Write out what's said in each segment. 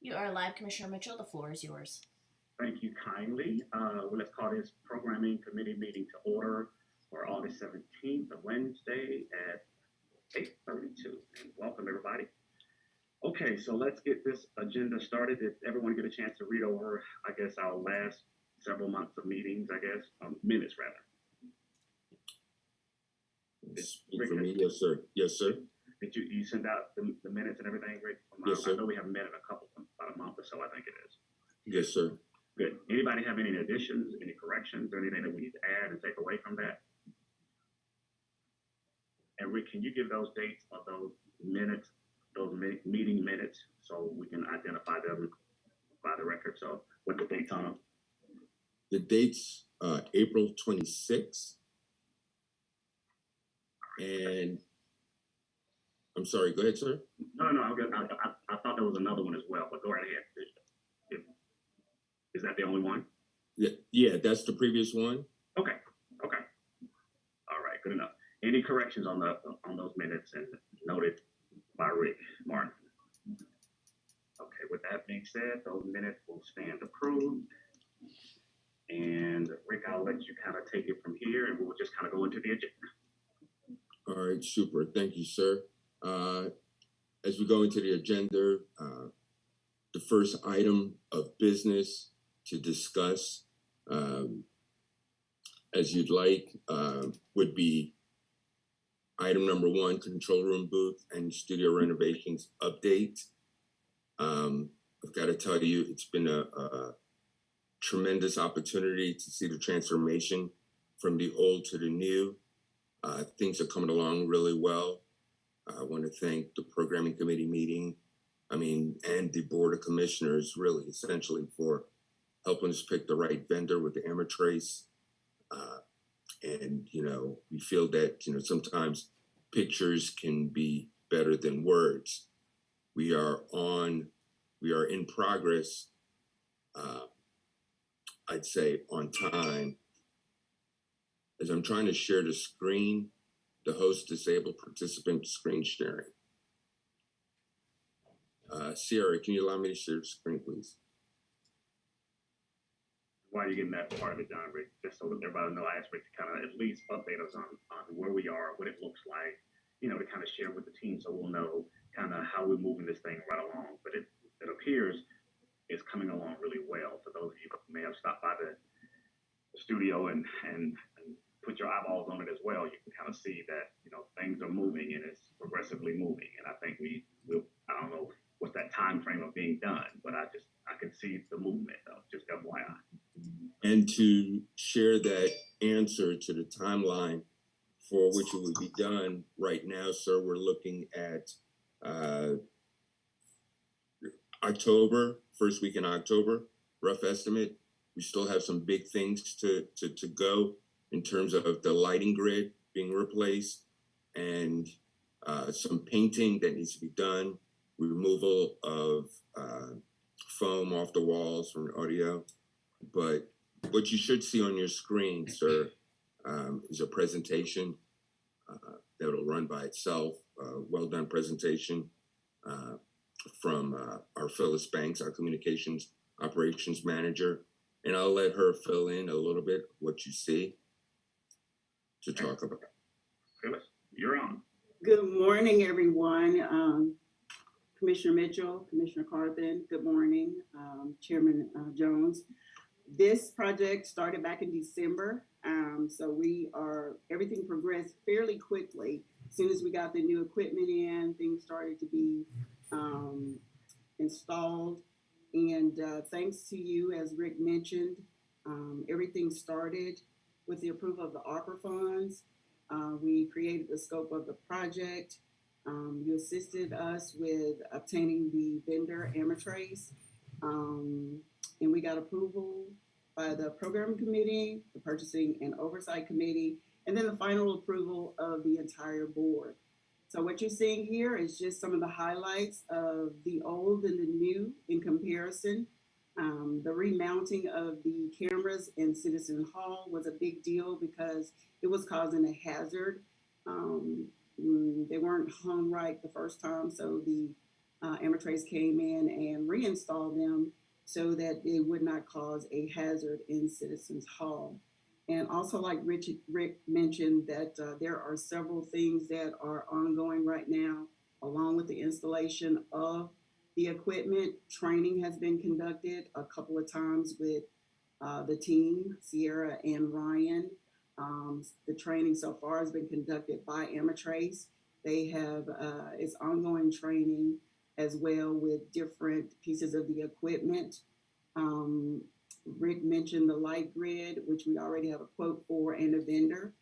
You are live, Commissioner Mitchell. The floor is yours. Thank you kindly. Well, let's call this programming committee meeting to order for August 17th, a Wednesday at 8:32. And welcome, everybody. Okay, so let's get this agenda started. Did everyone get a chance to read over, I guess, our last several months of meetings, minutes rather? Speak for me, yes, sir. Yes, sir. Did you send out the minutes and everything, Rick? Yes, sir. I know we haven't met in about a month or so, I think it is. Yes, sir. Good. Anybody have any additions, any corrections, or anything that we need to add and take away from that? And Rick, can you give those dates of those minutes, those meeting minutes, so we can identify them by the record? So what the dates on them? The dates, April 26th. And I'm sorry, go ahead, sir. No, I'm good. I thought there was another one as well, but go right ahead. Is that the only one? Yeah, that's the previous one. Okay. All right, good enough. Any corrections on those minutes and noted by Rick Martin? Okay, with that being said, those minutes will stand approved. And Rick, I'll let you kind of take it from here, and we'll just kind of go into the agenda. All right, super. Thank you, sir. As we go into the agenda, the first item of business to discuss, as you'd like, would be item number 1, control room booth and studio renovations update. I've got to tell you, it's been a tremendous opportunity to see the transformation from the old to the new. Things are coming along really well. I want to thank the programming committee meeting, and the board of commissioners, really, essentially, for helping us pick the right vendor with the Amatrace. And, we feel that, sometimes pictures can be better than words. We are in progress, I'd say on time. As I'm trying to share the screen, the host disabled participant screen sharing. Sierra, can you allow me to share the screen, please? While you're getting that part of it done, Rick, just so that everybody know, I asked Rick to kind of at least update us on where we are, what it looks like, to kind of share with the team so we'll know kind of how we're moving this thing right along. But it appears it's coming along really well. For those of you who may have stopped by the studio and put your eyeballs on it as well, you can kind of see that, things are moving and it's progressively moving. And I think we'll, I don't know what's that time frame of being done, but I can see the movement though, just FYI. And to share that answer to the timeline for which it would be done right now, sir, we're looking at October, first week in October, rough estimate. We still have some big things to go in terms of the lighting grid being replaced and some painting that needs to be done, removal of foam off the walls from the audio. But what you should see on your screen, sir, is a presentation that'll run by itself, well-done presentation from our Phyllis Banks, our communications operations manager. And I'll let her fill in a little bit what you see to talk about. Phyllis, you're on. Good morning, everyone. Commissioner Mitchell, Commissioner Carthen, good morning. Chairman Jones. This project started back in December, so everything progressed fairly quickly. As soon as we got the new equipment in, things started to be installed. And thanks to you, as Rick mentioned, everything started with the approval of the ARPA funds. We created the scope of the project. You assisted us with obtaining the vendor Amatrace. And we got approval by the program committee, the purchasing and oversight committee, and then the final approval of the entire board. So what you're seeing here is just some of the highlights of the old and the new in comparison. The remounting of the cameras in Citizen Hall was a big deal because it was causing a hazard. They weren't hung right the first time, so the Amatrace came in and reinstalled them so that they would not cause a hazard in Citizens Hall. And also, like Rick mentioned, that there are several things that are ongoing right now, along with the installation of the equipment. Training has been conducted a couple of times with the team, Sierra and Ryan. The training so far has been conducted by Amatrace. They have it's ongoing training as well with different pieces of the equipment. Um, Rick mentioned the light grid, which we already have a quote for, and a vendor.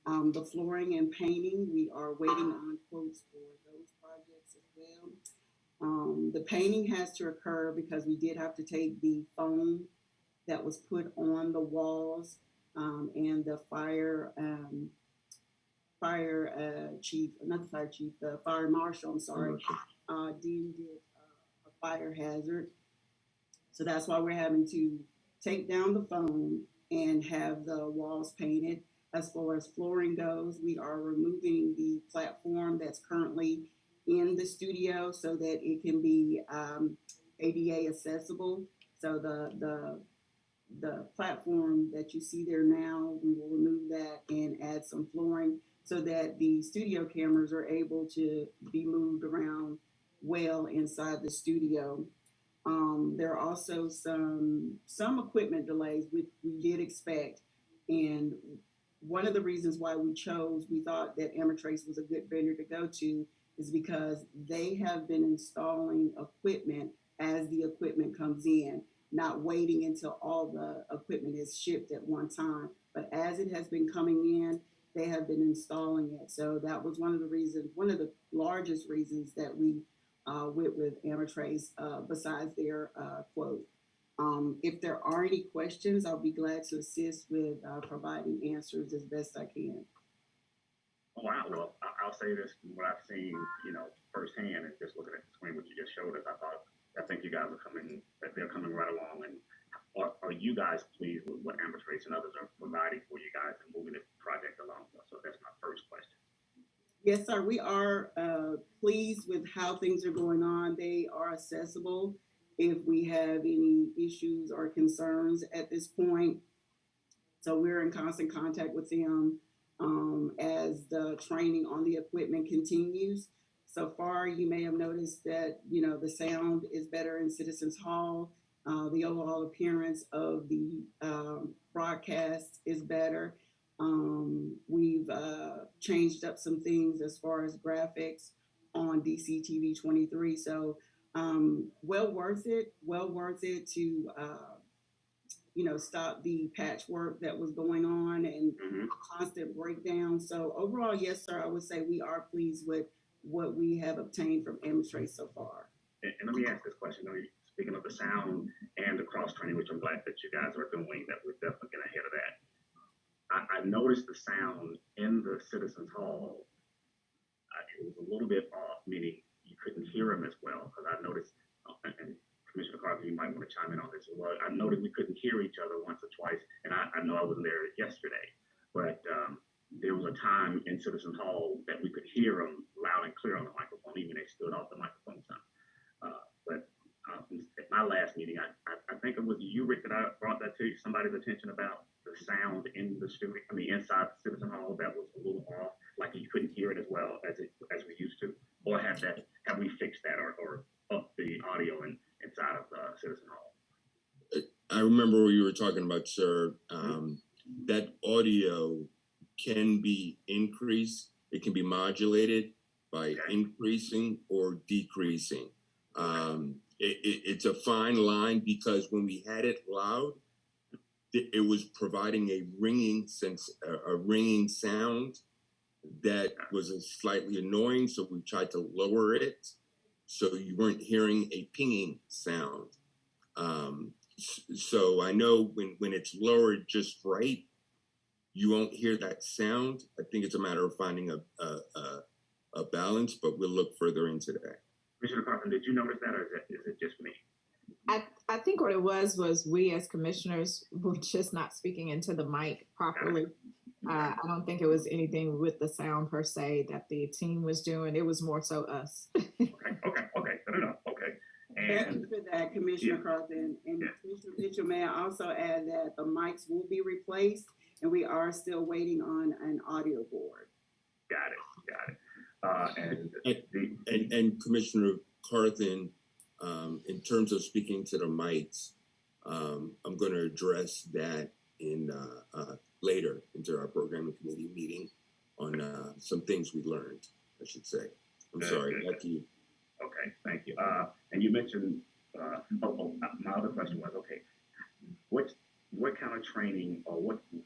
The flooring and painting, we are waiting on quotes for those projects as well. The painting has to occur because we did have to take the foam that was put on the walls, and the fire chief, not the fire chief, the fire marshal, I'm sorry, deemed it a fire hazard. So that's why we're having to take down the foam and have the walls painted. As far as flooring goes, we are removing the platform that's currently in the studio so that it can be ADA accessible. So the platform that you see there now, we will remove that and add some flooring so that the studio cameras are able to be moved around well inside the studio. There are also some equipment delays which we did expect, and one of the reasons why we thought that Amatrace was a good vendor to go to is because they have been installing equipment as the equipment comes in, not waiting until all the equipment is shipped at one time. But as it has been coming in, they have been installing it. So that was one of the reasons, one of the largest reasons that we went with Amatrace, besides their quote. If there are any questions, I'll be glad to assist with providing answers as best I can. Oh, wow. Well, I'll say this from what I've seen, firsthand, and just looking at the screen, what you just showed us, I think you guys that they're coming right along. And are you guys pleased with what Amatrace and others are providing for you guys and moving this project along? So that's my first question. Yes, sir. We are pleased with how things are going on. They are accessible if we have any issues or concerns at this point. So we're in constant contact with them as the training on the equipment continues. So far, you may have noticed that the sound is better in Citizens Hall. The overall appearance of the broadcast is better. We've changed up some things as far as graphics on DCTV 23. So well worth it. Well worth it to stop the patchwork that was going on and constant breakdown. So overall, yes, sir, I would say we are pleased with what we have obtained from Amatrace so far. And let me ask this question. Speaking of the sound and the cross training, which I'm glad that you guys are doing, that we're definitely getting ahead of that. I noticed the sound in the Citizens Hall. It was a little bit off, meaning you couldn't hear him as well. Because I noticed, and Commissioner Carter, you might want to chime in on this as well. I noticed we couldn't hear each other once or twice, and I know I wasn't there yesterday, but there was a time in Citizens Hall that we could hear him loud and clear on the microphone, even they stood off the microphone some. But at my last meeting, I think it was you, Rick, that I brought that to somebody's attention about the sound in the studio, inside Citizen Hall, that was a little off, like you couldn't hear it as well as we used to, or have we fixed that or up the audio inside of Citizen Hall? I remember what you were talking about, sir. That audio can be increased. It can be modulated by increasing or decreasing. It's a fine line because when we had it loud, it was providing a ringing sound that was slightly annoying. So we tried to lower it so you weren't hearing a pinging sound. So I know when it's lowered just right, you won't hear that sound. I think it's a matter of finding a balance, but we'll look further into that. Commissioner Carpenter, did you notice that, or is it just me? I think what it was we as commissioners were just not speaking into the mic properly. I don't think it was anything with the sound per se that the team was doing. It was more so us. Okay, fair enough. Thank you for that, Commissioner Yeah. Carthen. And Yeah. Commissioner Mitchell, may I also add that the mics will be replaced and we are still waiting on an audio board. Got it. And Commissioner Carthen, in terms of speaking to the mics, I'm going to address that in later into our programming committee meeting on some things we learned, I should say. I'm sorry, back to you. Okay, thank you. And you mentioned, my other question was, okay, what kind of training or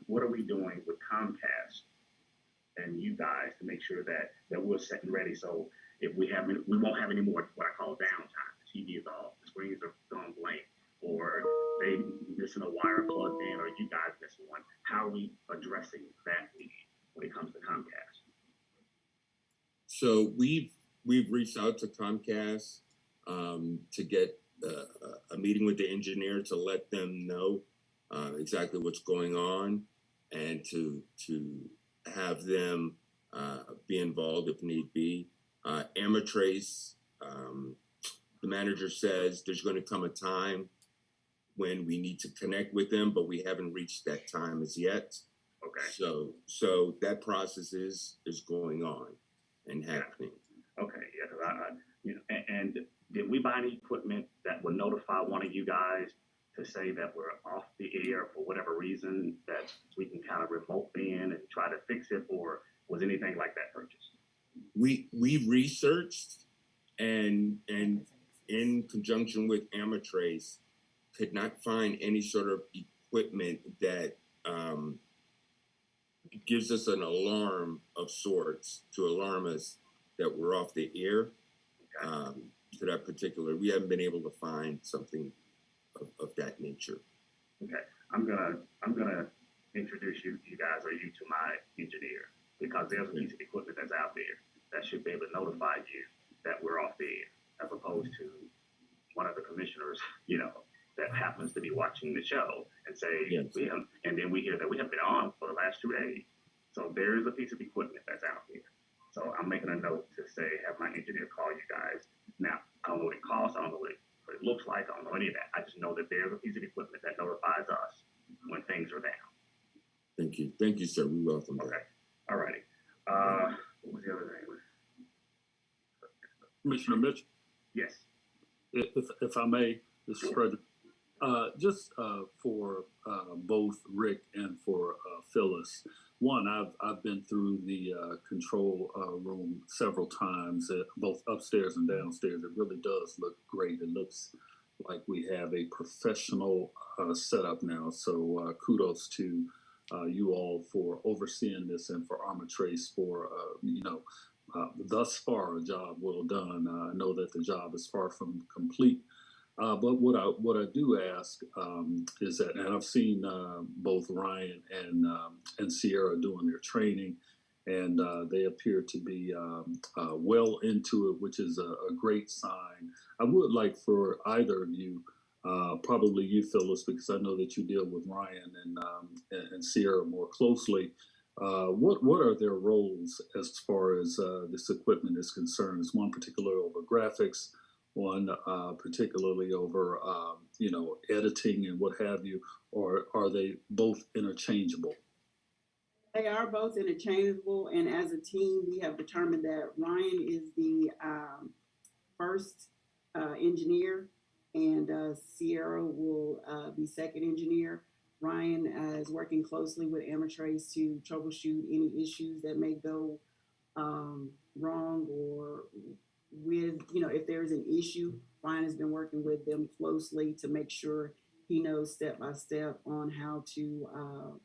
what are we doing with Comcast and you guys to make sure that we're set and ready, so if we won't have any more what I call downtime. The TV is off, the screens are gone blank, or they missing a wire plugged in, or you guys missing one. How are we addressing that need when it comes to Comcast? So we've reached out to Comcast to get a meeting with the engineer to let them know exactly what's going on, and to have them be involved if need be. Amatrace, the manager says there's going to come a time when we need to connect with them, but we haven't reached that time as yet. Okay. So that process is going on and happening. Okay, yeah, because and did we buy any equipment that would notify one of you guys to say that we're off the air for whatever reason, that we can kind of remote in and try to fix it, or was anything like that purchased? We researched and in conjunction with Amatrace could not find any sort of equipment that gives us an alarm of sorts to alarm us that we're off the air. To that particular, we haven't been able to find something of that nature. Okay, I'm gonna introduce you guys or you to my engineer, because there's a piece of equipment that's out there that should be able to notify you that we're off the air, as opposed to one of the commissioners, that happens to be watching the show and say, yes. And then we hear that we have been on for the last 2 days. So there is a piece of equipment that's out there. So I'm making a note to say, have my engineer call you guys. Now, I don't know what it costs, I don't know what it looks like, I don't know any of that. I just know that there's a piece of equipment that notifies us when things are down. Thank you, sir. We welcome that. Okay, all righty. What was the other thing? Commissioner Mitchell, Yes. if I may, this is Frederick. Just for both Rick and for Phyllis. One, I've been through the control room several times, both upstairs and downstairs. It really does look great. It looks like we have a professional setup now. So kudos to you all for overseeing this, and for Amatrace for thus far a job well done. I know that the job is far from complete. But what I do ask is that, and I've seen both Ryan and Sierra doing their training, and they appear to be well into it, which is a great sign. I would like for either of you, probably you, Phyllis, because I know that you deal with Ryan and Sierra more closely. What are their roles as far as this equipment is concerned? Is one particular over graphics? One particularly over, editing and what have you, or are they both interchangeable? They are both interchangeable, and as a team, we have determined that Ryan is the first engineer, and Sierra will be second engineer. Ryan is working closely with Amatrace to troubleshoot any issues that may go wrong, or with, if there's an issue, Ryan has been working with them closely to make sure he knows step by step on how to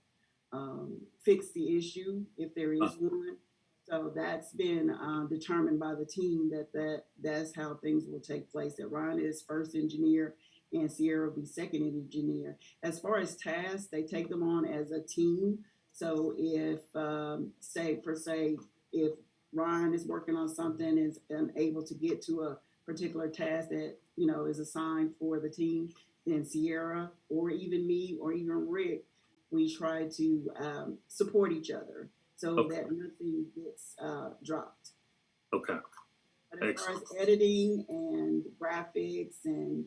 fix the issue if there is one. So that's been determined by the team that's how things will take place. That Ryan is first engineer and Sierra will be second engineer. As far as tasks, they take them on as a team. So if if Ryan is working on something and is unable to get to a particular task that, is assigned for the team, then Sierra or even me or even Rick, we try to support each other so that nothing gets dropped. Okay. But as far as editing and graphics and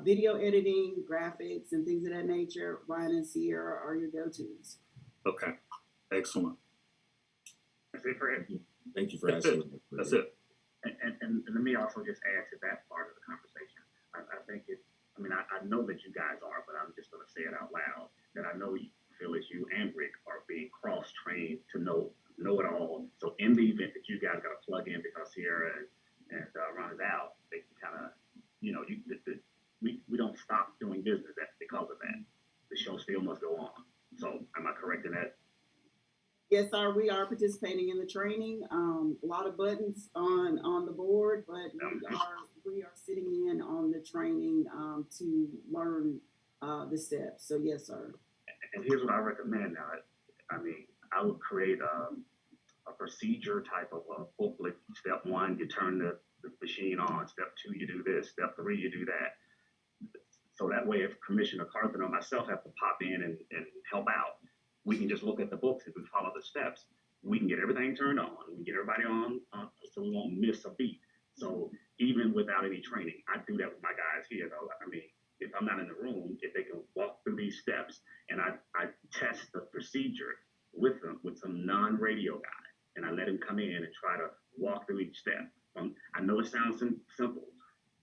video editing, graphics, and things of that nature, Ryan and Sierra are your go-tos. Okay, excellent. That's it, Fred. Thank you for asking. That's it. And let me also just add to that part of the conversation. I think I know that you guys are, but I'm just going to say it out loud, that I know Phyllis, you and Rick are being cross-trained to know it all. So in the event that you guys got to plug in because Sierra and Ron is out, they can kind of, we don't stop doing business because of that. The show still must go on. So am I correct in that? Yes, sir. We are participating in the training. A lot of buttons on the board, but we are sitting in on the training to learn the steps. So yes, sir. And here's what I recommend. I would create a procedure type of a booklet. Step 1, you turn the machine on. Step 2, you do this. Step 3, you do that. So that way, if Commissioner Carpenter or myself have to pop in and help out, we can just look at the books and we follow the steps. We can get everything turned on. We can get everybody on so we won't miss a beat. So even without any training, I do that with my guys here, though. If I'm not in the room, if they can walk through these steps, and I test the procedure with them, with some non-radio guy, and I let him come in and try to walk through each step. I know it sounds simple,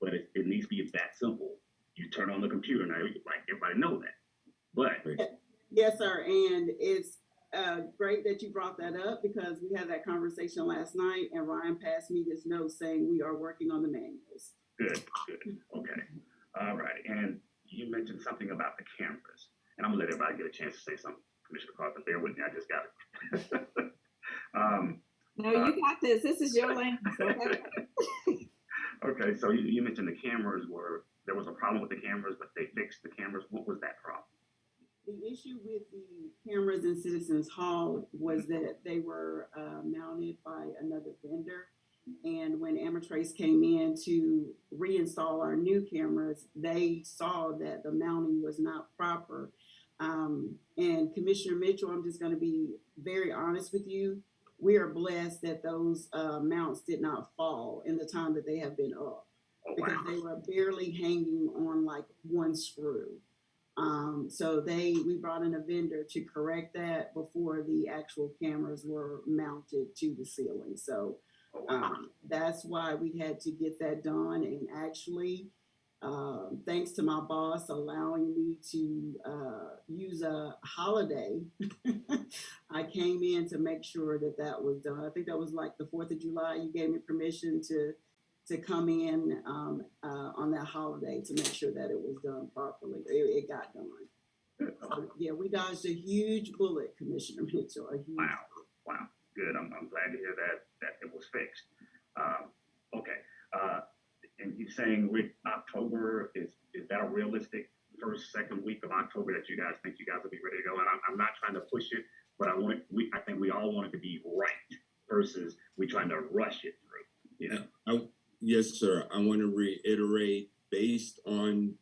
but it needs to be that simple. You turn on the computer, now, like everybody know that. But yes, sir. And it's great that you brought that up because we had that conversation last night, and Ryan passed me this note saying we are working on the manuals. Good. Okay. All right. And you mentioned something about the cameras, and I'm gonna let everybody get a chance to say something. Commissioner Carter, bear with me. I just got it. No, you got this. This is your lane. Okay. So you mentioned the cameras there was a problem with the cameras, but they fixed the cameras. What was that problem? The issue with the cameras in Citizens Hall was that they were mounted by another vendor. And when Amatrace came in to reinstall our new cameras, they saw that the mounting was not proper. And Commissioner Mitchell, I'm just going to be very honest with you. We are blessed that those mounts did not fall in the time that they have been up, because they were barely hanging on like one screw. So we brought in a vendor to correct that before the actual cameras were mounted to the ceiling. So that's why we had to get that done. And actually, thanks to my boss allowing me to use a holiday, I came in to make sure that was done. I think that was like the 4th of July. You gave me permission to come in on that holiday to make sure that it was done properly. It got done. So, yeah, we dodged a huge bullet, Commissioner Mitchell. Wow. Good. I'm glad to hear that it was fixed. Okay. And you're saying, Rick, October, is that a realistic first, second week of October that you guys think you guys will be ready to go? And I'm not trying to push it, but I think we all want it to be right versus we trying to rush it through. Yes, sir. I want to reiterate, based on,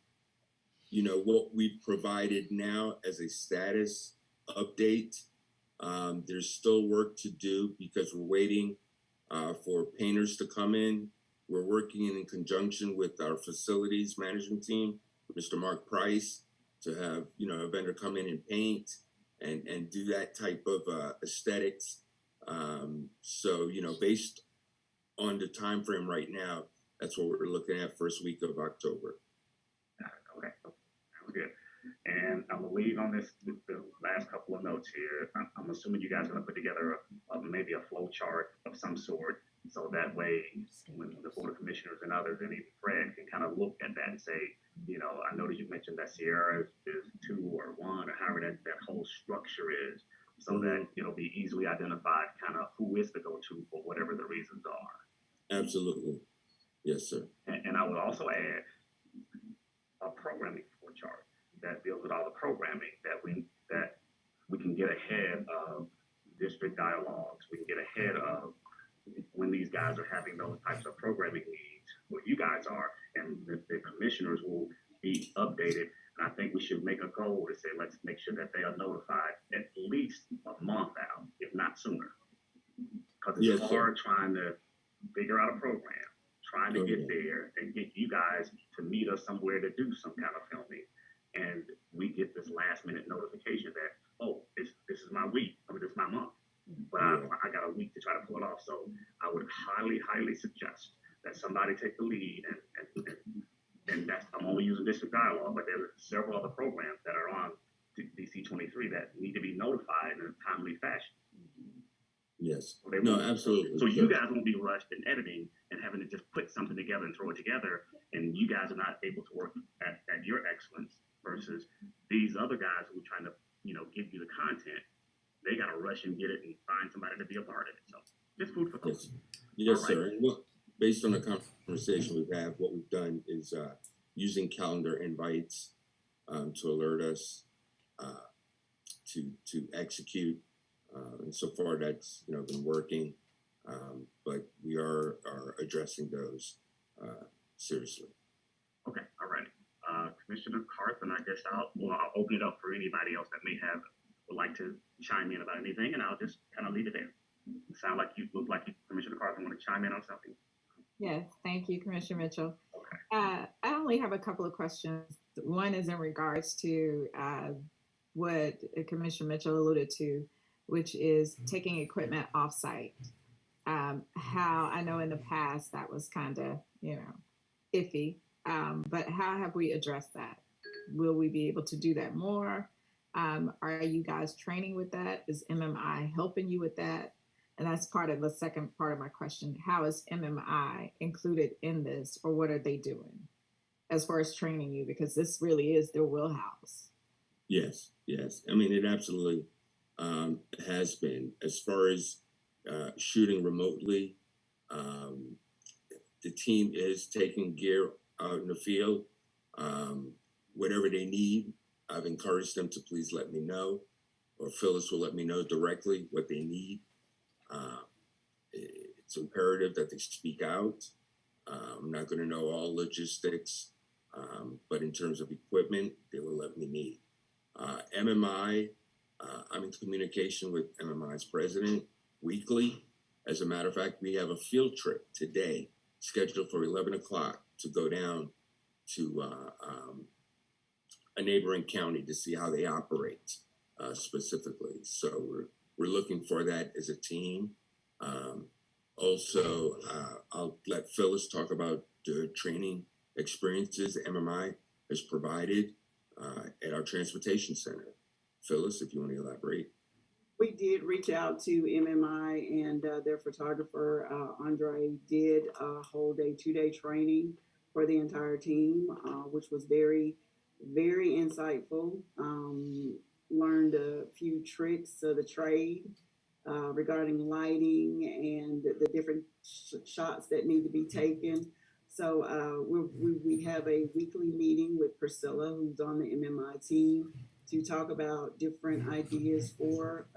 what we've provided now as a status update, there's still work to do because we're waiting for painters to come in. We're working in conjunction with our facilities management team, Mr. Mark Price, to have, a vendor come in and paint and do that type of aesthetics. So, based on the time frame right now, that's what we're looking at, first week of October. Okay, sounds good. And I'm gonna leave on this the last couple of notes here. I'm assuming you guys are gonna put together maybe a flow chart of some sort, so that way when the Board of Commissioners and others and even Fred can kind of look at that and say, I know that you mentioned that Sierra is 2 or 1 or however that whole structure is, so that it'll be easily identified kind of who is the go-to for whatever the reasons are. Absolutely. Yes, sir. And I would also add a programming flow chart that deals with all the programming that we can get ahead of district dialogues. We can get ahead of when these guys are having those types of programming needs, where you guys are, and the commissioners will be updated. And I think we should make a goal to say, let's make sure that they are notified at least a month out, if not sooner. Because it's hard trying to figure out a program, trying to get there and get you guys to meet us somewhere to do some kind of filming. And we get this last minute notification that, oh, this is my week, or this is my month. But I got a week to try to pull it off. So I would highly, highly suggest that somebody take the lead. And that's, I'm only using District Dialogue, but there are several other programs that are on DC 23 that need to be notified in a timely fashion. Yes. So No, absolutely. So you guys won't be rushed in editing and having to just put something together and throw it together, and you guys are not able to work at your excellence versus these other guys who are trying to, give you the content. They got to rush and get it and find somebody to be a part of it. So just food for thought. Yes, sir. Well, based on the conversation we've had, what we've done is using calendar invites to alert us to execute. And so far, that's been working, but we are addressing those seriously. Okay, all right. Commissioner Carthen, I guess I'll open it up for anybody else that would like to chime in about anything, and I'll just kind of leave it there. Look like you, Commissioner Carthen, want to chime in on something. Yes, thank you, Commissioner Mitchell. Okay. I only have a couple of questions. One is in regards to what Commissioner Mitchell alluded to, which is taking equipment offsite. How I know in the past that was kind of, iffy, but how have we addressed that? Will we be able to do that more? Are you guys training with that? Is MMI helping you with that? And that's part of the second part of my question. How is MMI included in this, or what are they doing as far as training you? Because this really is their wheelhouse. Yes. I mean, it absolutely has been. As far as shooting remotely, the team is taking gear out in the field. Whatever they need, I've encouraged them to please let me know, or Phyllis will let me know directly what they need. It's imperative that they speak out. I'm not going to know all logistics, but in terms of equipment, they will let me need. MMI, I'm in communication with MMI's president weekly. As a matter of fact, we have a field trip today scheduled for 11 o'clock to go down to a neighboring county to see how they operate specifically. So we're looking for that as a team. Also, I'll let Phyllis talk about the training experiences MMI has provided at our transportation center. Phyllis, if you want to elaborate. We did reach out to MMI, and their photographer, Andre, did hold a 2-day training for the entire team, which was very, very insightful. Learned a few tricks of the trade regarding lighting and the different shots that need to be taken. So we have a weekly meeting with Priscilla, who's on the MMI team, to talk about different ideas for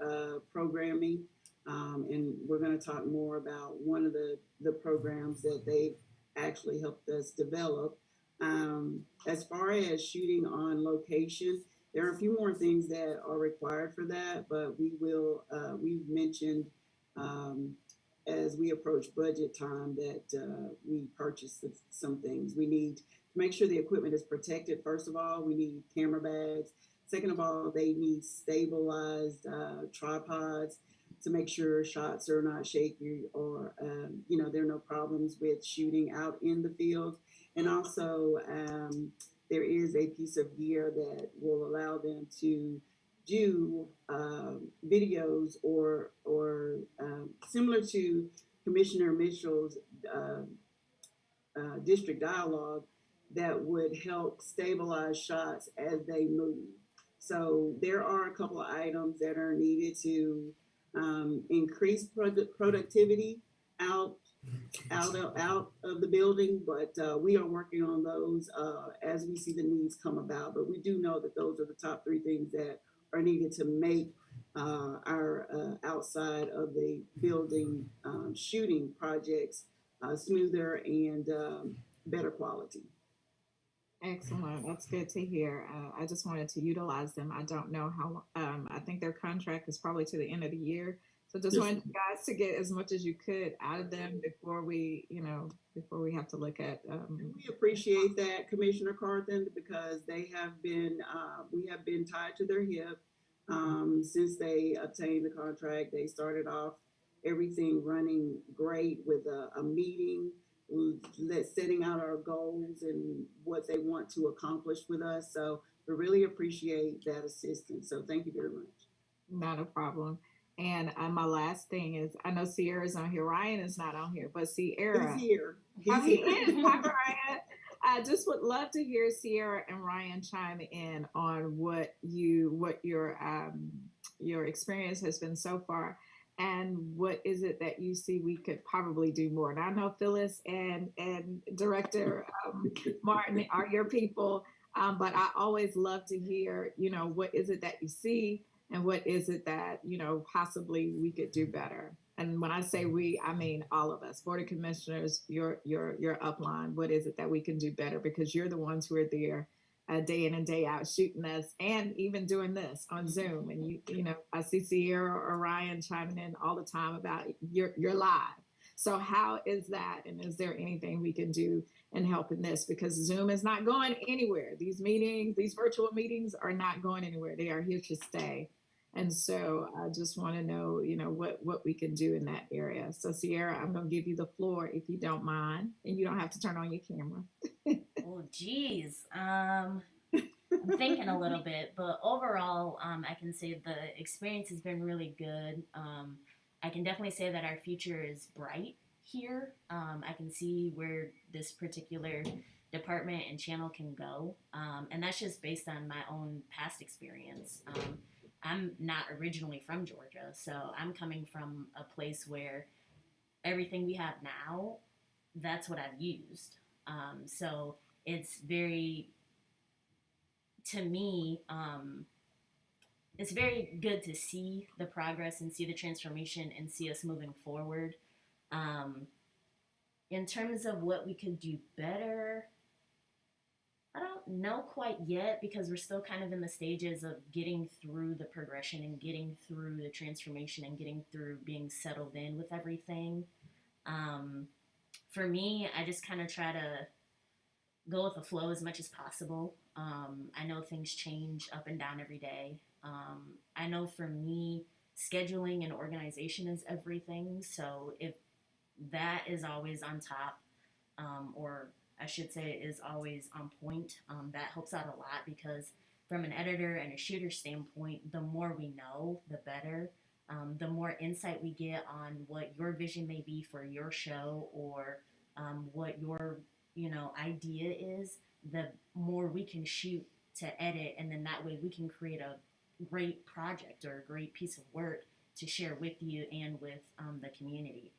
programming. And we're going to talk more about one of the programs that they actually helped us develop. As far as shooting on location, there are a few more things that are required for that, but we've mentioned as we approach budget time that we purchase some things. We need to make sure the equipment is protected. First of all, we need camera bags. Second of all, they need stabilized tripods to make sure shots are not shaky or, there are no problems with shooting out in the field. And also, there is a piece of gear that will allow them to do videos or similar to Commissioner Mitchell's district dialogue that would help stabilize shots as they move. So there are a couple of items that are needed to increase productivity out of the building, but we are working on those as we see the needs come about. But we do know that those are the top 3 things that are needed to make our outside of the building shooting projects smoother and better quality. Excellent. That's good to hear. I just wanted to utilize them. I don't know how, I think their contract is probably to the end of the year. So just Yes. wanted you guys to get as much as you could out of them before we, before we have to look at. We appreciate that, Commissioner Carthen, because we have been tied to their hip since they obtained the contract. They started off everything running great with a meeting, setting out our goals and what they want to accomplish with us. So we really appreciate that assistance. So thank you very much. Not a problem. And my last thing is, I know Sierra's on here. Ryan is not on here, but Sierra. He's here. Oh, he is. Hi, Ryan. I just would love to hear Sierra and Ryan chime in on what your experience has been so far, and what is it that you see we could probably do more. And I know Phyllis and Director Martin are your people, but I always love to hear, what is it that you see, and what is it that, possibly we could do better. And when I say we, I mean all of us, Board of Commissioners, your upline. What is it that we can do better? Because you're the ones who are there day in and day out shooting us, and even doing this on Zoom. And I see Sierra or Ryan chiming in all the time about you're live. So how is that? And is there anything we can do in helping this? Because Zoom is not going anywhere. These meetings, these virtual meetings are not going anywhere. They are here to stay. And so I just want to know, what we can do in that area. So Sierra, I'm going to give you the floor if you don't mind, and you don't have to turn on your camera. Oh, geez. I'm thinking a little bit, but overall, I can say the experience has been really good. I can definitely say that our future is bright here. I can see where this particular department and channel can go. And that's just based on my own past experience. I'm not originally from Georgia, so I'm coming from a place where everything we have now, that's what I've used. So it's very, to me, it's very good to see the progress and see the transformation and see us moving forward. In terms of what we could do better, I don't know quite yet, because we're still kind of in the stages of getting through the progression and getting through the transformation and getting through being settled in with everything. For me, I just kind of try to go with the flow as much as possible. I know things change up and down every day. I know for me, scheduling and organization is everything. So if that is always on top, or I should say is always on point, that helps out a lot, because from an editor and a shooter standpoint, the more we know, the better. The more insight we get on what your vision may be for your show, or what your idea is, the more we can shoot to edit, and then that way we can create a great project or a great piece of work to share with you and with the community.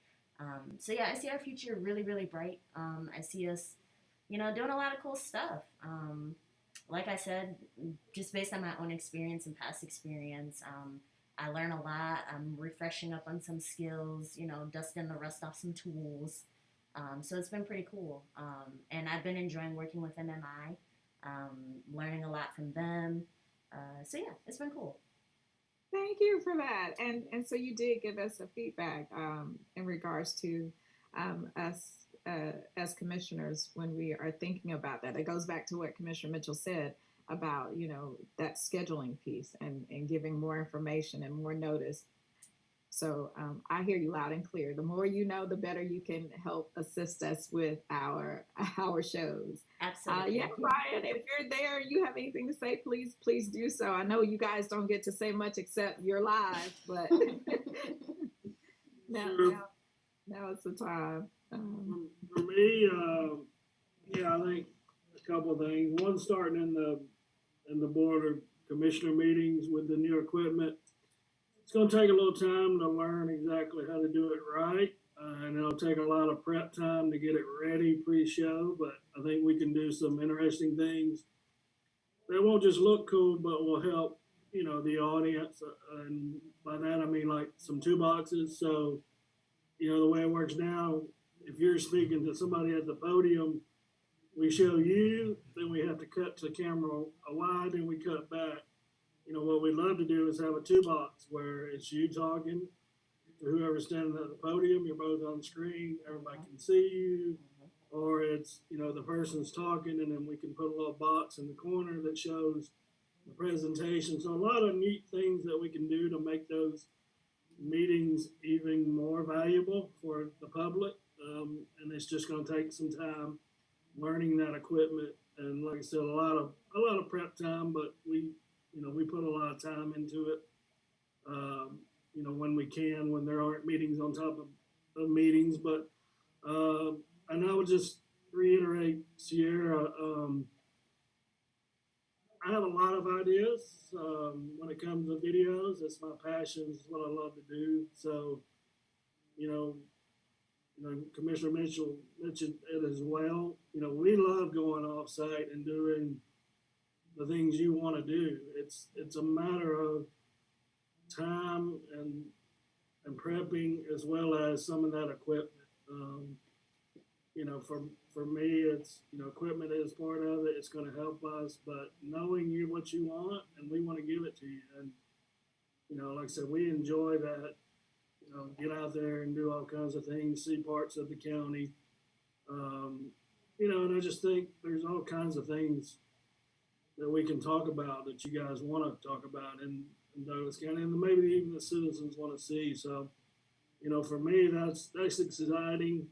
So yeah, I see our future really, really bright. I see us, doing a lot of cool stuff. Like I said, just based on my own experience and past experience, I learn a lot. I'm refreshing up on some skills, dusting the rust off some tools. So it's been pretty cool. And I've been enjoying working with MMI, learning a lot from them. So yeah, it's been cool. Thank you for that. And so you did give us a feedback in regards to us as commissioners when we are thinking about that. It goes back to what Commissioner Mitchell said about, that scheduling piece and giving more information and more notice. So I hear you loud and clear. The more you know, the better you can help assist us with our shows. Absolutely. Yeah, Ryan, if you're there and you have anything to say, please do so. I know you guys don't get to say much except you're live, but now it's the time. For me, I think a couple of things. One, starting in the board of commissioner meetings with the new equipment. It's going to take a little time to learn exactly how to do it right, and it'll take a lot of prep time to get it ready pre-show. But I think we can do some interesting things that won't just look cool, but will help, the audience. And by that I mean like some toolboxes. So, the way it works now, if you're speaking to somebody at the podium, we show you, then we have to cut to camera wide, and we cut back. What we'd love to do is have a toolbox where it's you talking, whoever's standing at the podium, you're both on screen, everybody can see you, or it's, the person's talking and then we can put a little box in the corner that shows the presentation. So a lot of neat things that we can do to make those meetings even more valuable for the public. And it's just going to take some time learning that equipment. And like I said, a lot of prep time, but we put a lot of time into it. When we can, when there aren't meetings on top of meetings. But and I would just reiterate, Sierra, I have a lot of ideas when it comes to videos. It's my passion. It's what I love to do. So, Commissioner Mitchell mentioned it as well. We love going off site and doing the things you want to do. It's a matter of time and prepping as well as some of that equipment. For me, it's equipment is part of it. It's going to help us, but knowing what you want, and we want to give it to you. And like I said, we enjoy that. Get out there and do all kinds of things, see parts of the county. And I just think there's all kinds of things that we can talk about that you guys want to talk about in Douglas County, and maybe even the citizens want to see. So, for me, that's exciting.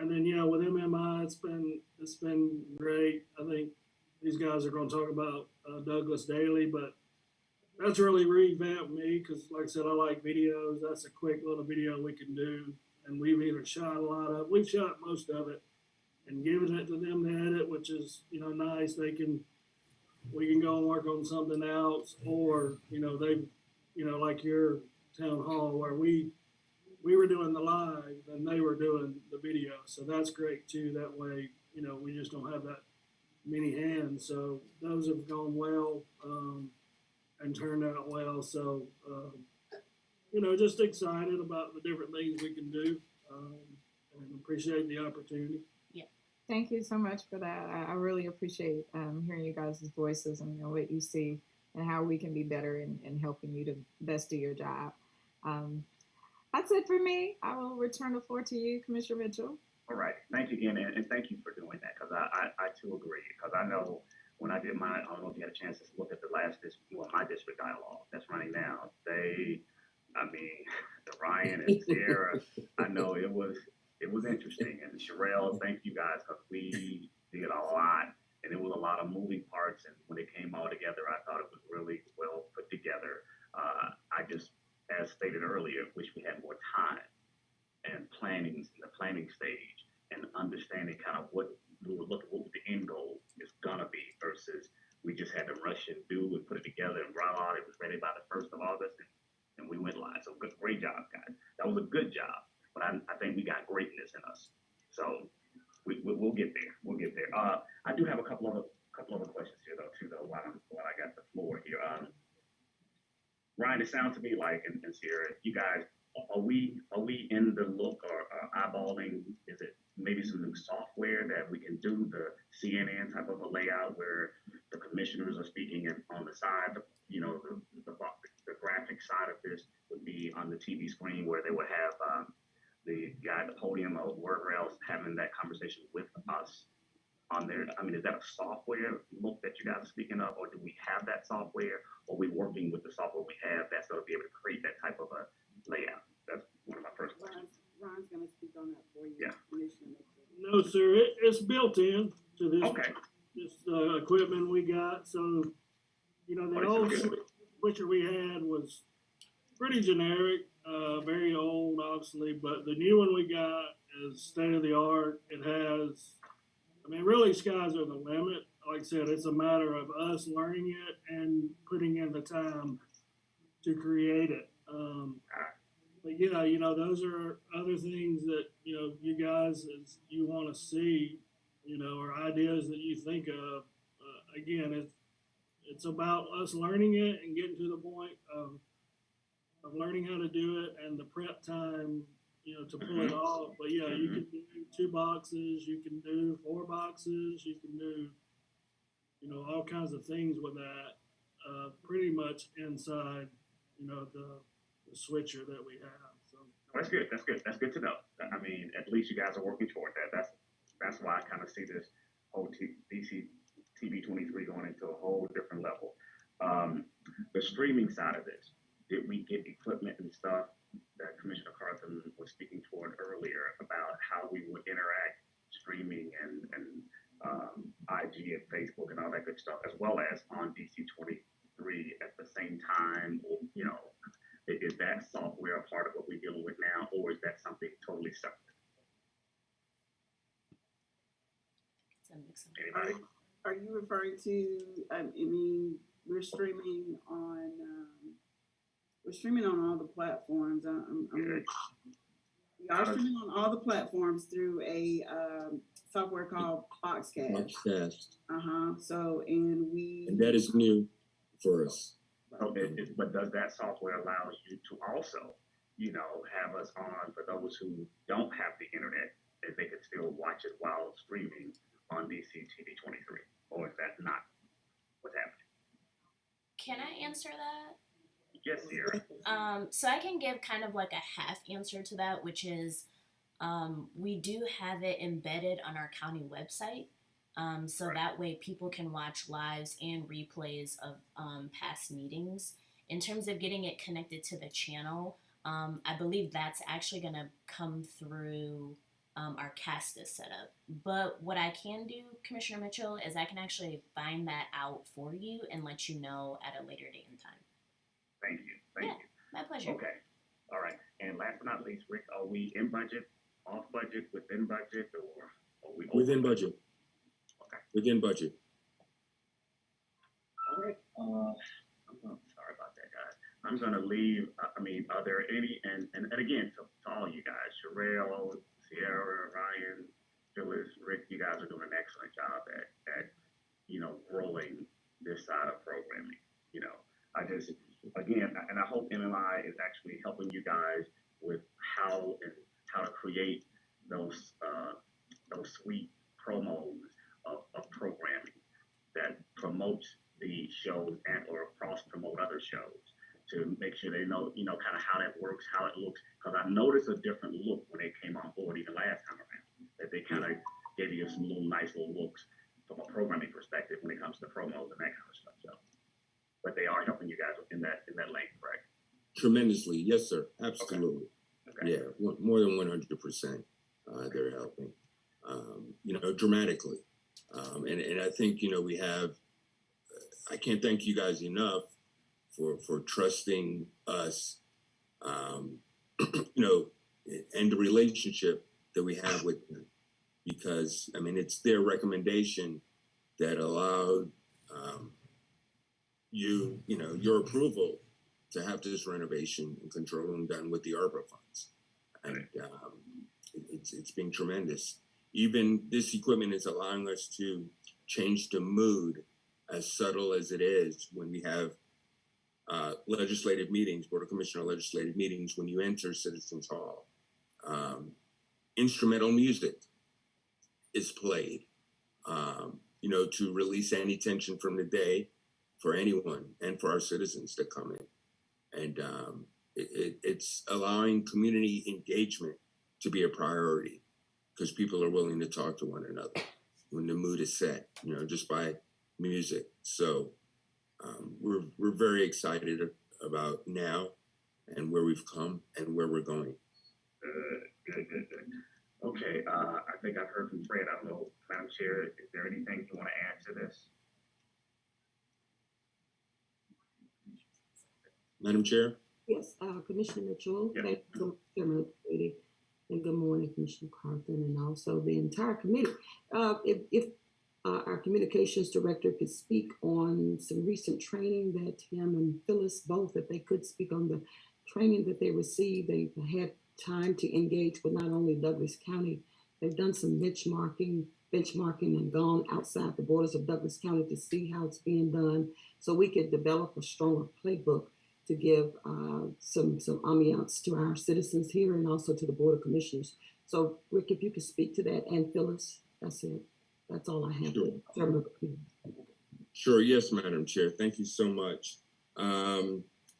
And then, with MMI, it's been great. I think these guys are going to talk about Douglas Daily, but that's really revamped me because, like I said, I like videos. That's a quick little video we can do, and we've either shot we've shot most of it and given it to them to edit, which is nice. We can go and work on something else, or like your town hall where we were doing the live and they were doing the video. So that's great too. That way, we just don't have that many hands. So those have gone well and turned out well. So, just excited about the different things we can do and appreciate the opportunity. Thank you so much for that. I really appreciate hearing you guys' voices and what you see and how we can be better in helping you to best do your job. That's it for me. I will return the floor to you, Commissioner Mitchell. All right. Thank you again, and thank you for doing that, because I too agree. Because I know when I did I don't know if you had a chance to look at my district dialogue that's running now. The Ryan and Sierra, I know it was interesting. And Sherelle, thank you guys, because we did a lot, and it was a lot of moving parts. And when it came all together, I thought it was really well put together. I just, as stated earlier, wish we had more time and planning in the planning stage and understanding kind of what we were looking, what the end goal is gonna be, versus we just had to rush and do and put it together and blah blah. It was ready by the 1st of August, and we went live. So great job, guys. That was a good job. But I think we got greatness in us. So we'll get there. We'll get there. I do have a couple other questions here though while I got the floor here. Ryan, it sounds to me like, and Sierra, you guys, are we in the look or eyeballing? Is it maybe some new software that we can do the CNN type of a layout where the commissioners are speaking on the side, the graphic side of this would be on the TV screen where they would have the guy at the podium or wherever else having that conversation with us on there. I mean, is that a software look that you guys are speaking of, or do we have that software? Or are we working with the software we have that's going to be able to create that type of a layout? That's one of my first questions. Ron's going to speak on that for you. Yeah. No, sir, it's built in to this, Okay. this equipment we got. So, the old switcher we had was pretty generic, very old, obviously, but the new one we got is state of the art. It has, really skies are the limit. Like I said, it's a matter of us learning it and putting in the time to create it. But those are other things that, you guys, as you want to see, or ideas that you think of. Again, it's about us learning it and getting to the point of learning how to do it and the prep time, to pull it off. But you can do 2 boxes, you can do 4 boxes, you can do, all kinds of things with that, pretty much inside, the switcher that we have. So That's good. That's good. That's good to know. I mean, at least you guys are working toward that. That's why I kind of see this whole DC TV 23 going into a whole different level. The streaming side of this, did we get equipment and stuff that Commissioner Carthen was speaking toward earlier about how we would interact streaming and IG and Facebook and all that good stuff, as well as on DC 23 at the same time? Or, you know, is that software a part of what we're dealing with now, or is that something totally separate? It's a mix of Anybody? Are you referring to, I mean, we're streaming on, all the platforms. We are streaming on all the platforms through a software called Boxcast. Podcast. So, and that is new for us. But does that software allow you to also, you know, have us on for those who don't have the internet, if they could still watch it while streaming on DC TV 23? Or is that not what's happening? Can I answer that? Yes, Sierra. So I can give kind of like a half answer to that, which is we do have it embedded on our county website. So Right. that way people can watch lives and replays of past meetings. In terms of getting it connected to the channel, I believe that's actually going to come through our Castus setup. But what I can do, Commissioner Mitchell, is I can actually find that out for you and let you know at a later date and time. Thank you. Thank you. My pleasure. Okay. All right. And last but not least, Rick, are we in budget, off budget, within budget, or are we over Within budget. Okay. Within budget. All right. Sorry about that, guys. I'm gonna leave. I mean, are there any? And again, to all you guys, Sherelle, Sierra, Ryan, Phyllis, Rick, you guys are doing an excellent job at you know, growing this side of programming. You know, I just again, and I hope MMI is actually helping you guys with how to create those sweet promos of programming that promotes the shows and or cross promote other shows to make sure they know, you know, kind of how that works, how it looks. Because I noticed a different look when they came on board even last time around. That they kind of gave you some nice little looks from a programming perspective when it comes to promos and that kind of stuff. So, but they are helping you guys in that lane, correct? Tremendously. Yes, sir. Absolutely. Okay. Yeah, more than 100%. They're helping, you know, dramatically. And I think, you know, we have, I can't thank you guys enough for trusting us, you know, and the relationship that we have with them. Because, I mean, it's their recommendation that allowed you know, your approval to have this renovation and control room done with the ARPA funds. And it's been tremendous. Even this equipment is allowing us to change the mood, as subtle as it is, when we have legislative meetings, Board of Commissioner legislative meetings, when you enter Citizens Hall. Instrumental music is played, you know, to release any tension from the day for anyone and for our citizens that come in. And it's allowing community engagement to be a priority because people are willing to talk to one another when the mood is set, you know, just by music. So we're very excited about now and where we've come and where we're going. Good. Okay, I think I've heard from Fred. I don't know, Madam Chair, is there anything you want to add to this? Madam Chair? Yes, Commissioner Mitchell, Yeah. thank you, Chairman Brady, and good morning, Commissioner Carthen, and also the entire committee. If our communications director could speak on some recent training that him and Phyllis both, if they could speak on the training that they received, they had time to engage with not only Douglas County, they've done some benchmarking and gone outside the borders of Douglas County to see how it's being done, so we could develop a stronger playbook to give some ambiance to our citizens here and also to the Board of Commissioners. So Rick, if you could speak to that, and Phyllis, that's it. That's all I have. Sure. Sure. Yes, Madam Chair. Thank you so much.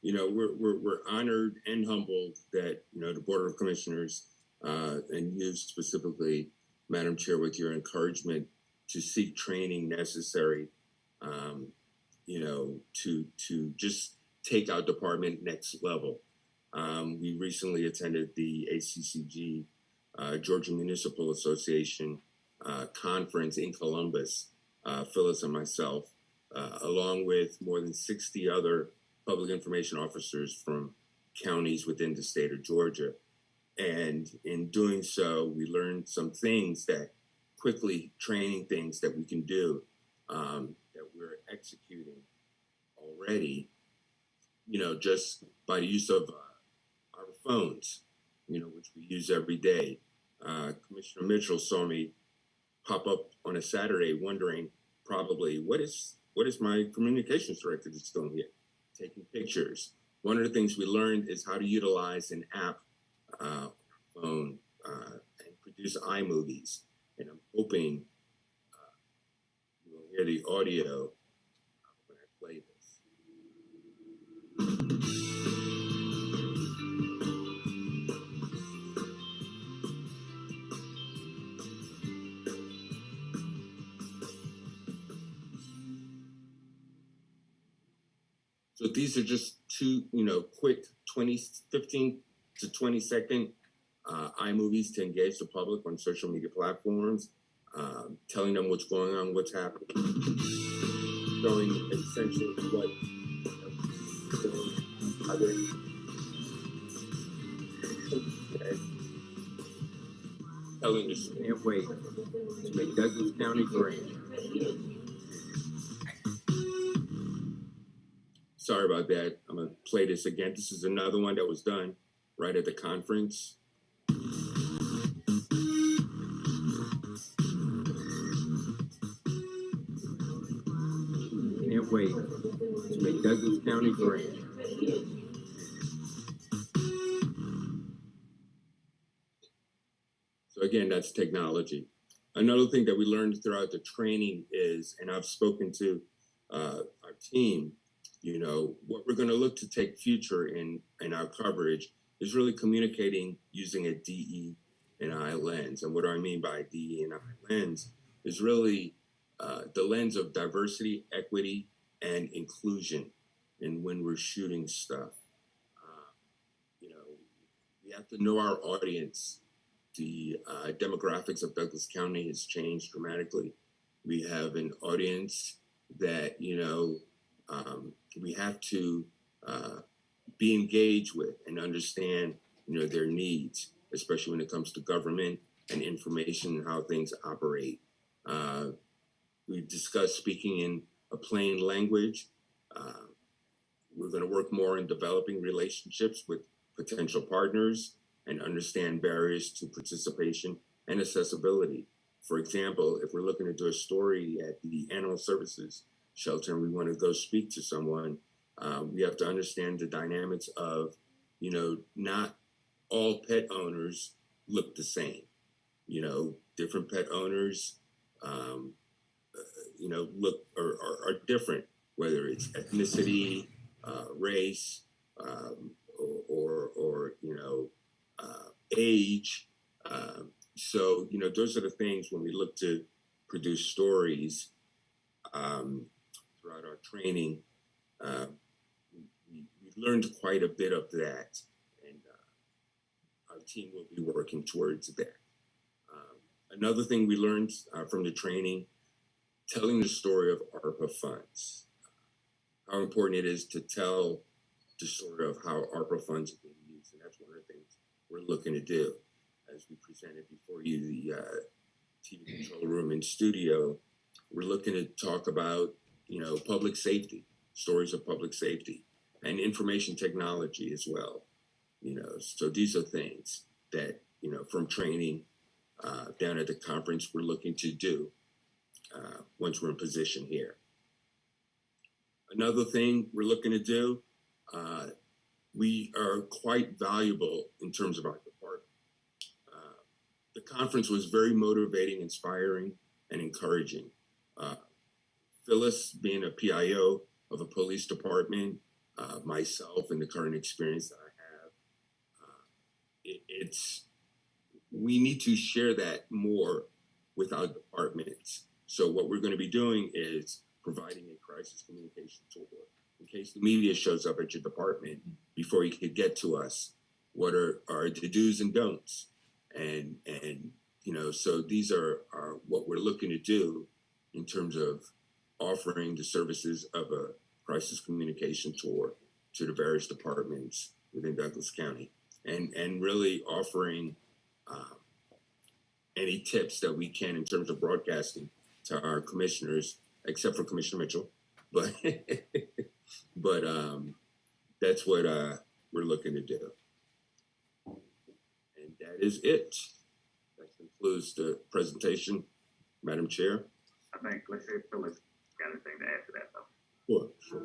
we're honored and humbled that, the Board of Commissioners, and you specifically, Madam Chair, with your encouragement to seek training necessary, to just take our department next level. We recently attended the ACCG, Georgia Municipal Association conference in Columbus, Phyllis and myself, along with more than 60 other public information officers from counties within the state of Georgia. And in doing so, we learned some things that training things that we can do, that we're executing already, just by the use of our phones, which we use every day. Commissioner Mitchell saw me pop up on a Saturday wondering probably what is my communications director that's doing here, taking pictures. One of the things we learned is how to utilize an app phone and produce iMovies. And I'm hoping you'll hear the audio when I play this. So these are just two, quick 15 to 20 second iMovies to engage the public on social media platforms, telling them what's going on, what's happening, showing essentially what other telling us can't wait to make Douglas County great. Sorry about that. I'm gonna play this again. This is another one that was done right at the conference. Can't wait to make Douglas County great. So again, that's technology. Another thing that we learned throughout the training is, and I've spoken to our team, what we're going to look to take future in our coverage is really communicating using a DE and I lens. And what do I mean by DE and I lens is really the lens of diversity, equity, and inclusion. And when we're shooting stuff, we have to know our audience. The demographics of Douglas County has changed dramatically. We have an audience that, we have to be engaged with and understand, their needs, especially when it comes to government and information and how things operate. We discussed speaking in a plain language. We're going to work more in developing relationships with potential partners and understand barriers to participation and accessibility. For example, if we're looking to do a story at the Animal Services Shelter and we want to go speak to someone, we have to understand the dynamics of, not all pet owners look the same. Different pet owners, look are different, whether it's ethnicity, race, or age. So those are the things when we look to produce stories throughout our training. We've learned quite a bit of that, and our team will be working towards that. Another thing we learned from the training, telling the story of ARPA funds, how important it is to tell the story of how ARPA funds are being used. And that's one of the things we're looking to do. As we presented before you, the TV control room and studio, we're looking to talk about, public safety, stories of public safety, and information technology as well. So these are things that, from training down at the conference, we're looking to do once we're in position here. Another thing we're looking to do, we are quite valuable in terms of our department. The conference was very motivating, inspiring, and encouraging. Phyllis, being a PIO of a police department, myself and the current experience that I have, we need to share that more with our departments. So what we're going to be doing is providing a crisis communication tool in case the media shows up at your department before you could get to us. What are the do's and don'ts? And so these are what we're looking to do in terms of offering the services of a crisis communication tour to the various departments within Douglas County, and really offering any tips that we can in terms of broadcasting to our commissioners, except for Commissioner Mitchell, but that's what we're looking to do, and that is it. That concludes the presentation, Madam Chair. I think, let's see if Phyllis got anything to add to that, though. Sure.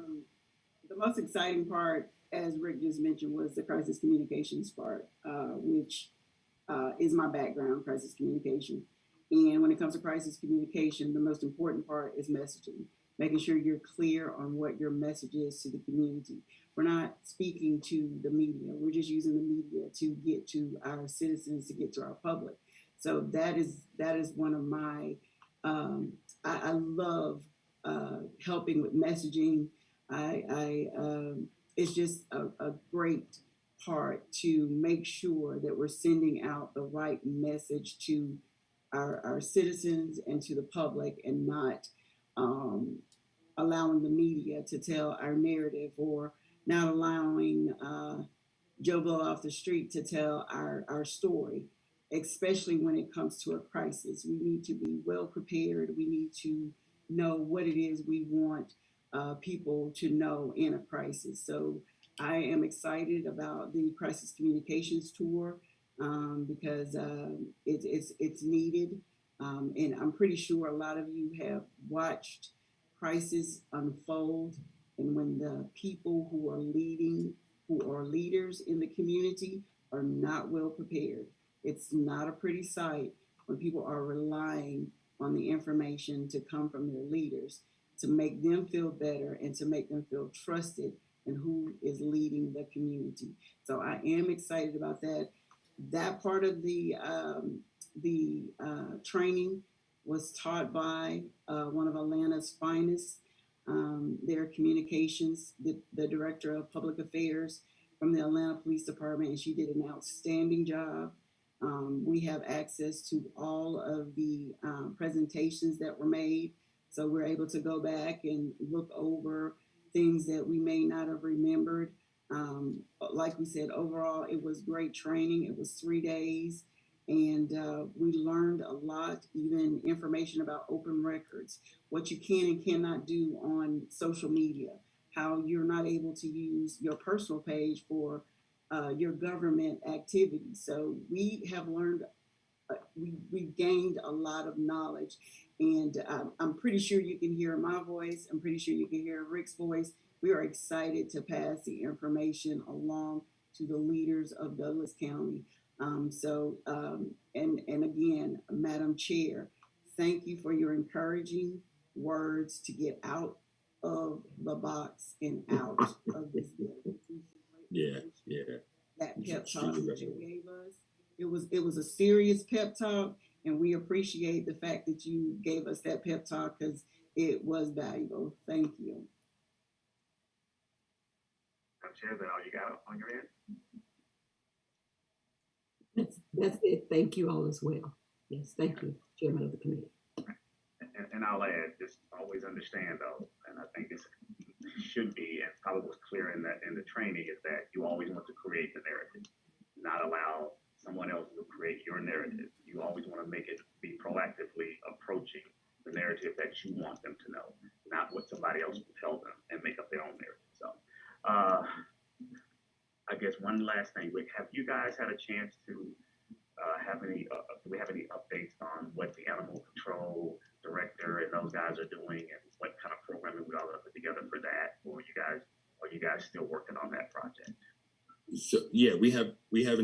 The most exciting part, as Rick just mentioned, was the crisis communications part, which is my background, crisis communication. And when it comes to crisis communication, the most important part is messaging, making sure you're clear on what your message is to the community. We're not speaking to the media. We're just using the media to get to our citizens, to get to our public. So that is one of my, I love helping with messaging. It's just a great part to make sure that we're sending out the right message to our citizens and to the public, and not allowing the media to tell our narrative, or not allowing Joe Blow off the street to tell our story, especially when it comes to a crisis. We need to be well prepared. We need to know what it is we want people to know in a crisis. So I am excited about the crisis communications tour because it's needed. And I'm pretty sure a lot of you have watched crisis unfold. And when the people who are leaders in the community are not well prepared, it's not a pretty sight when people are relying on the information to come from their leaders to make them feel better and to make them feel trusted in who is leading the community. So I am excited about that. That part of the training was taught by one of Atlanta's finest, their communications, the director of public affairs from the Atlanta Police Department, and she did an outstanding job. We have access to all of the presentations that were made, so we're able to go back and look over things that we may not have remembered. Like we said, overall, it was great training. It was 3 days, and we learned a lot, even information about open records, what you can and cannot do on social media, how you're not able to use your personal page for your government activities. So we have learned, we gained a lot of knowledge, and I'm pretty sure you can hear my voice. I'm pretty sure you can hear Rick's voice. We are excited to pass the information along to the leaders of Douglas County. And again, Madam Chair, thank you for your encouraging words to get out of the box and out of this building. Yeah. That pep talk that you gave us, it was a serious pep talk, and we appreciate the fact that you gave us that pep talk because it was valuable. Thank you. Chair, is that all you got on your end? That's it. Thank you all as well. Yes, thank you, Chairman of the committee. And I'll add, just always understand though, and I think this should be, and probably was clear in the training, is that you always want to create the narrative, not allow someone else to create your narrative. You always want to make it be proactively approaching the narrative that you want them to know, not what somebody else will tell them and make up their own narrative. So I guess one last thing, Rick, have you guys had a chance to do we have any updates on what the animal control director and those guys are doing, and what kind of programming we all have put together for that? Or are you guys still working on that project? So yeah, we have I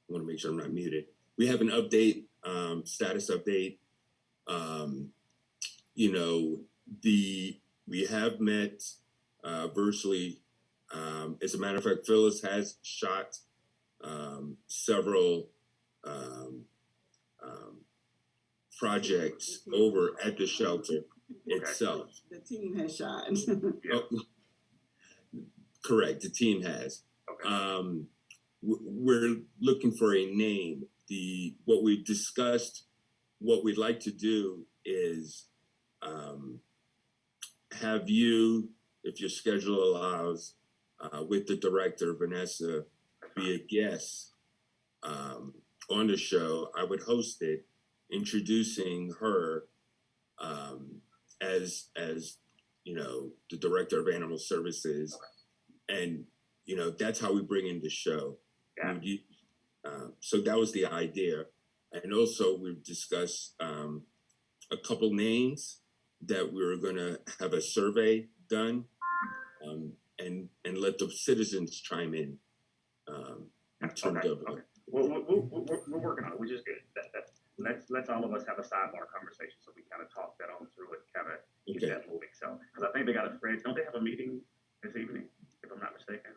want to make sure I'm not muted. We have an update, status update. We have met virtually As a matter of fact, Phyllis has shot several projects over at the shelter itself. The team has shot. Oh, correct, the team has. Okay. We're looking for a name. What we discussed, what we'd like to do is have you, if your schedule allows, with the director, Vanessa, be a guest on the show. I would host it, introducing her as you know, the director of animal services, and you know, that's how we bring in the show. Yeah. So that was the idea, and also we've discussed a couple names that we were going to have a survey done, and let the citizens chime in terms of. Okay. We're working on it, which is good. Let's all of us have a sidebar conversation so we kind of talk that on through and kind of get Okay. that moving. So, because I think they got a spread. Don't they have a meeting this evening, if I'm not mistaken?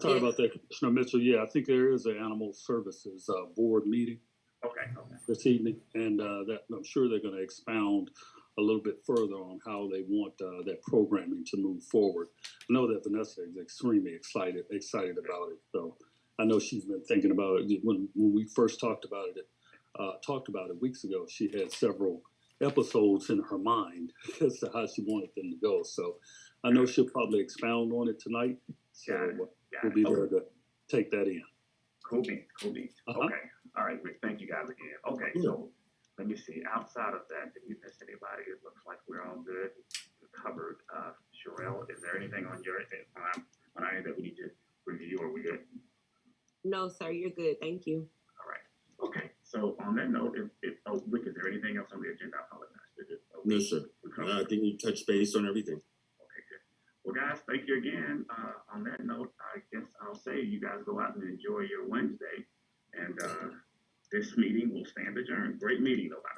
Sorry about that, Commissioner Mitchell. Yeah, I think there is an animal services board meeting Okay. this evening, and that I'm sure they're going to expound a little bit further on how they want that programming to move forward. I know that Vanessa is extremely excited about it. So I know she's been thinking about it when we first talked about it weeks ago. She had several episodes in her mind as to how she wanted them to go. So I know she'll probably expound on it tonight. So we'll be there to take that in. Cool beans. Okay. All right, Rick. Thank you guys again. Okay, so let me see. Outside of that, did we miss anybody? It looks like we're all good. We're covered. Sherelle, is there anything on your on our end that we need to review, or are we good? No, sir, you're good. Thank you. All right. Okay. So on that note, Rick, is there anything else on the agenda? I apologize. No, sir. I think you touched base on everything. Okay, good. Well, guys, thank you again. On that note, I guess I'll say you guys go out and enjoy your Wednesday, and this meeting will stand adjourned. Great meeting, though, by the way.